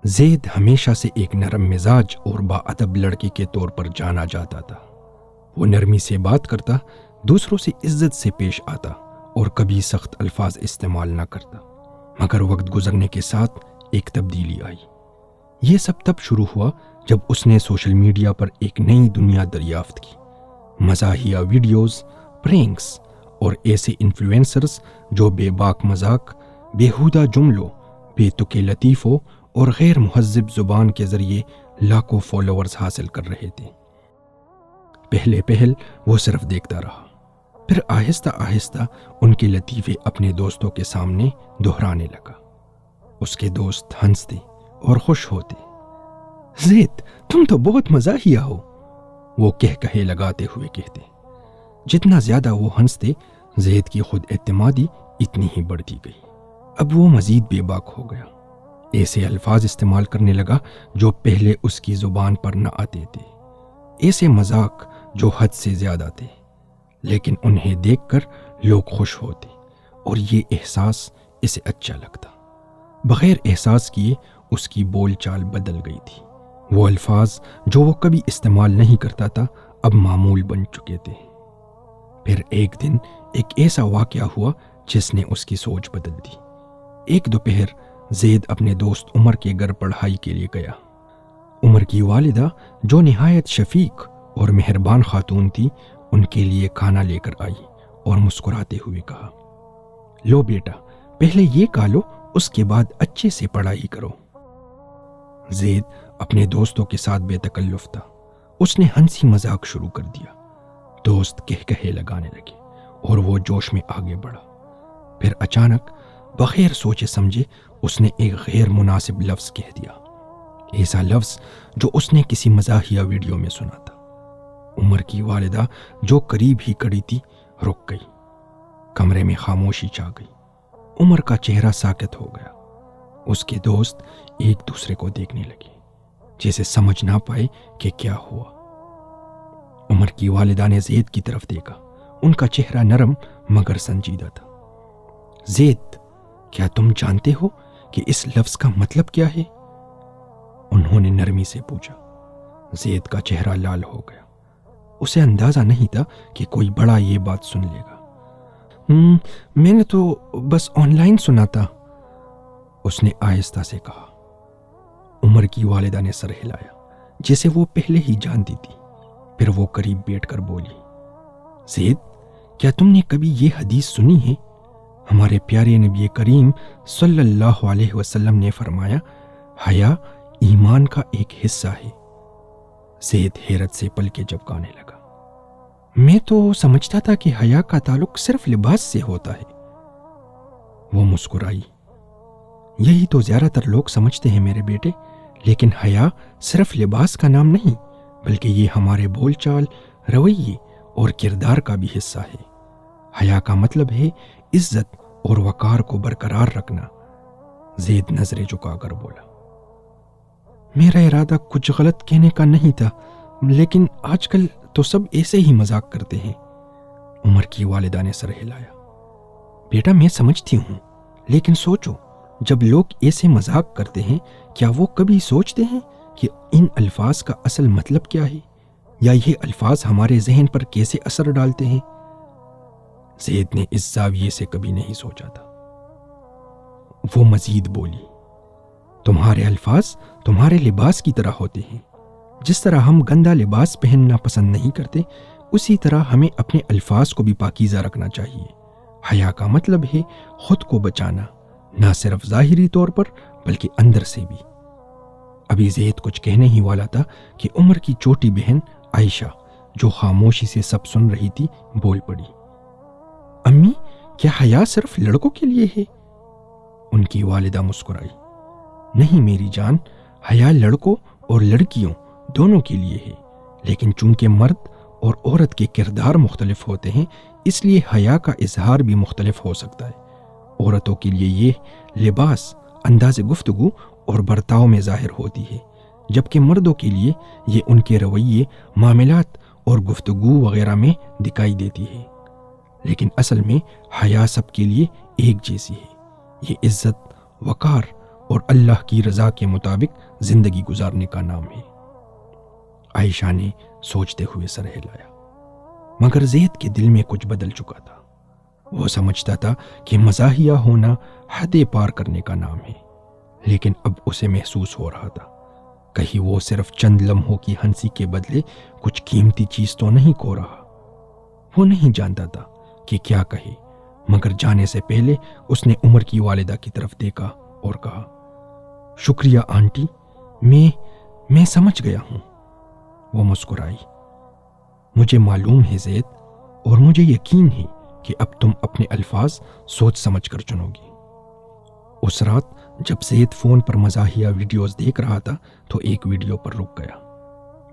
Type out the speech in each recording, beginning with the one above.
زید ہمیشہ سے ایک نرم مزاج اور باادب لڑکے کے طور پر جانا جاتا تھا۔ وہ نرمی سے بات کرتا، دوسروں سے عزت سے پیش آتا اور کبھی سخت الفاظ استعمال نہ کرتا۔ مگر وقت گزرنے کے ساتھ ایک تبدیلی آئی۔ یہ سب تب شروع ہوا جب اس نے سوشل میڈیا پر ایک نئی دنیا دریافت کی۔ مزاحیہ ویڈیوز، پرینکس اور ایسے انفلوئنسرز جو بے باک مذاق، بیہودہ جملوں، بے تکے لطیفوں اور غیر مہذب زبان کے ذریعے لاکھوں فالوورز حاصل کر رہے تھے۔ پہلے وہ صرف دیکھتا رہا، پھر آہستہ آہستہ ان کے لطیفے اپنے دوستوں کے سامنے دہرانے لگا۔ اس کے دوست ہنستے اور خوش ہوتے۔ زید، تم تو بہت مزاحیہ ہو، وہ کہے لگاتے ہوئے کہتے۔ جتنا زیادہ وہ ہنستے، زید کی خود اعتمادی اتنی ہی بڑھتی گئی۔ اب وہ مزید بے باک ہو گیا، ایسے الفاظ استعمال کرنے لگا جو پہلے اس کی زبان پر نہ آتے تھے، ایسے مذاق جو حد سے زیادہ تھے، لیکن انہیں دیکھ کر لوگ خوش ہوتے اور یہ احساس اسے اچھا لگتا۔ بغیر احساس کیے اس کی بول چال بدل گئی تھی۔ وہ الفاظ جو وہ کبھی استعمال نہیں کرتا تھا اب معمول بن چکے تھے۔ پھر ایک دن ایک ایسا واقعہ ہوا جس نے اس کی سوچ بدل دی۔ ایک دوپہر زید اپنے دوست عمر کے گھر پڑھائی کے لیے گیا۔ عمر کی والدہ جو نہایت شفیق اور مہربان خاتون تھی، ان کے لیے کھانا لے کر آئی اور مسکراتے ہوئے کہا، لو بیٹا، پہلے یہ کھا لو، اس کے بعد اچھے سے پڑھائی کرو۔ زید اپنے دوستوں کے ساتھ بے تکلف تھا۔ اس نے ہنسی مذاق شروع کر دیا۔ دوست کہے لگانے لگے اور وہ جوش میں آگے بڑھا۔ پھر اچانک بغیر سوچے سمجھے اس نے ایک غیر مناسب لفظ کہہ دیا، ایسا لفظ جو اس نے کسی مزاحیہ ویڈیو میں سنا تھا۔ عمر کی والدہ جو قریب ہی کھڑی تھی رک گئی۔ کمرے میں خاموشی چھا گئی۔ عمر کا چہرہ ساکت ہو گیا۔ اس کے دوست ایک دوسرے کو دیکھنے لگے، جیسے سمجھ نہ پائے کہ کیا ہوا۔ عمر کی والدہ نے زید کی طرف دیکھا۔ ان کا چہرہ نرم مگر سنجیدہ تھا۔ زید، کیا تم جانتے ہو کہ اس لفظ کا مطلب کیا ہے؟ انہوں نے نرمی سے پوچھا۔ زید کا چہرہ لال ہو گیا۔ اسے اندازہ نہیں تھا کہ کوئی بڑا یہ بات سن لے گا۔ میں نے تو بس آن لائن سنا تھا، اس نے آہستہ سے کہا۔ عمر کی والدہ نے سر ہلایا جیسے وہ پہلے ہی جانتی تھی۔ پھر وہ قریب بیٹھ کر بولی، زید، کیا تم نے کبھی یہ حدیث سنی ہے؟ ہمارے پیارے نبی کریم صلی اللہ علیہ وسلم نے فرمایا، حیا ایمان کا ایک حصہ ہے۔ زید حیرت سے پلکیں جھپکانے لگا۔ میں تو سمجھتا تھا کہ حیا کا تعلق صرف لباس سے ہوتا ہے۔ وہ مسکرائی۔ یہی تو زیادہ تر لوگ سمجھتے ہیں میرے بیٹے، لیکن حیا صرف لباس کا نام نہیں، بلکہ یہ ہمارے بول چال، رویے اور کردار کا بھی حصہ ہے۔ حیا کا مطلب ہے عزت اور وقار کو برقرار رکھنا۔ زید نظریں جھکا کر بولا، میرا ارادہ کچھ غلط کہنے کا نہیں تھا، لیکن آج کل تو سب ایسے ہی مذاق کرتے ہیں۔ عمر کی والدہ نے سر ہلایا۔ بیٹا، میں سمجھتی ہوں، لیکن سوچو، جب لوگ ایسے مذاق کرتے ہیں کیا وہ کبھی سوچتے ہیں کہ ان الفاظ کا اصل مطلب کیا ہے، یا یہ الفاظ ہمارے ذہن پر کیسے اثر ڈالتے ہیں؟ زید نے اس زاویے سے کبھی نہیں سوچا تھا۔ وہ مزید بولی، تمہارے الفاظ تمہارے لباس کی طرح ہوتے ہیں۔ جس طرح ہم گندا لباس پہننا پسند نہیں کرتے، اسی طرح ہمیں اپنے الفاظ کو بھی پاکیزہ رکھنا چاہیے۔ حیا کا مطلب ہے خود کو بچانا، نہ صرف ظاہری طور پر بلکہ اندر سے بھی۔ ابھی زید کچھ کہنے ہی والا تھا کہ عمر کی چھوٹی بہن عائشہ، جو خاموشی سے سب سن رہی تھی، بول پڑی، امی، کیا حیا صرف لڑکوں کے لیے ہے؟ ان کی والدہ مسکرائی، نہیں میری جان، حیا لڑکوں اور لڑکیوں دونوں کے لیے ہے، لیکن چونکہ مرد اور عورت کے کردار مختلف ہوتے ہیں، اس لیے حیا کا اظہار بھی مختلف ہو سکتا ہے۔ عورتوں کے لیے یہ لباس، انداز گفتگو اور برتاؤ میں ظاہر ہوتی ہے، جبکہ مردوں کے لیے یہ ان کے رویے، معاملات اور گفتگو وغیرہ میں دکھائی دیتی ہے۔ لیکن اصل میں حیا سب کے لیے ایک جیسی ہے۔ یہ عزت، وقار اور اللہ کی رضا کے مطابق زندگی گزارنے کا نام ہے۔ عائشہ نے سوچتے ہوئے سر ہلایا، مگر زید کے دل میں کچھ بدل چکا تھا۔ وہ سمجھتا تھا کہ مزاحیہ ہونا حد پار کرنے کا نام ہے، لیکن اب اسے محسوس ہو رہا تھا کہیں وہ صرف چند لمحوں کی ہنسی کے بدلے کچھ قیمتی چیز تو نہیں کھو رہا۔ وہ نہیں جانتا تھا کہ کیا کہے، مگر جانے سے پہلے اس نے عمر کی والدہ کی طرف دیکھا اور کہا، شکریہ آنٹی، میں سمجھ گیا ہوں۔ وہ مسکرائی، مجھے معلوم ہے زید، اور مجھے یقین ہے کہ اب تم اپنے الفاظ سوچ سمجھ کر چنو گی۔ اس رات جب زید فون پر مزاحیہ ویڈیوز دیکھ رہا تھا تو ایک ویڈیو پر رک گیا۔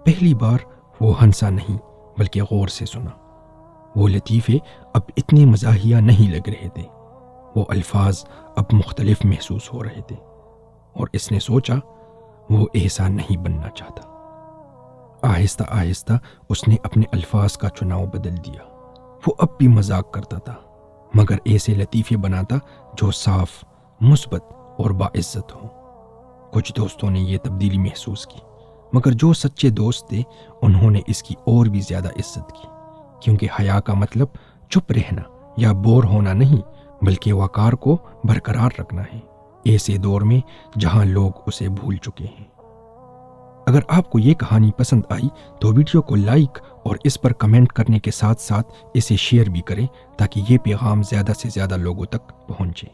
پہلی بار وہ ہنسا نہیں بلکہ غور سے سنا۔ وہ لطیفے اب اتنے مزاحیہ نہیں لگ رہے تھے، وہ الفاظ اب مختلف محسوس ہو رہے تھے، اور اس نے سوچا وہ ایسا نہیں بننا چاہتا۔ آہستہ آہستہ اس نے اپنے الفاظ کا چناؤ بدل دیا۔ وہ اب بھی مذاق کرتا تھا، مگر ایسے لطیفے بناتا جو صاف، مثبت اور باعزت ہو۔ کچھ دوستوں نے یہ تبدیلی محسوس کی، مگر جو سچے دوست تھے انہوں نے اس کی اور بھی زیادہ عزت کی، کیونکہ حیا کا مطلب چپ رہنا یا بور ہونا نہیں، بلکہ وقار کو برقرار رکھنا ہے، ایسے دور میں جہاں لوگ اسے بھول چکے ہیں۔ اگر آپ کو یہ کہانی پسند آئی تو ویڈیو کو لائک اور اس پر کمنٹ کرنے کے ساتھ ساتھ اسے شیئر بھی کریں تاکہ یہ پیغام زیادہ سے زیادہ لوگوں تک پہنچے۔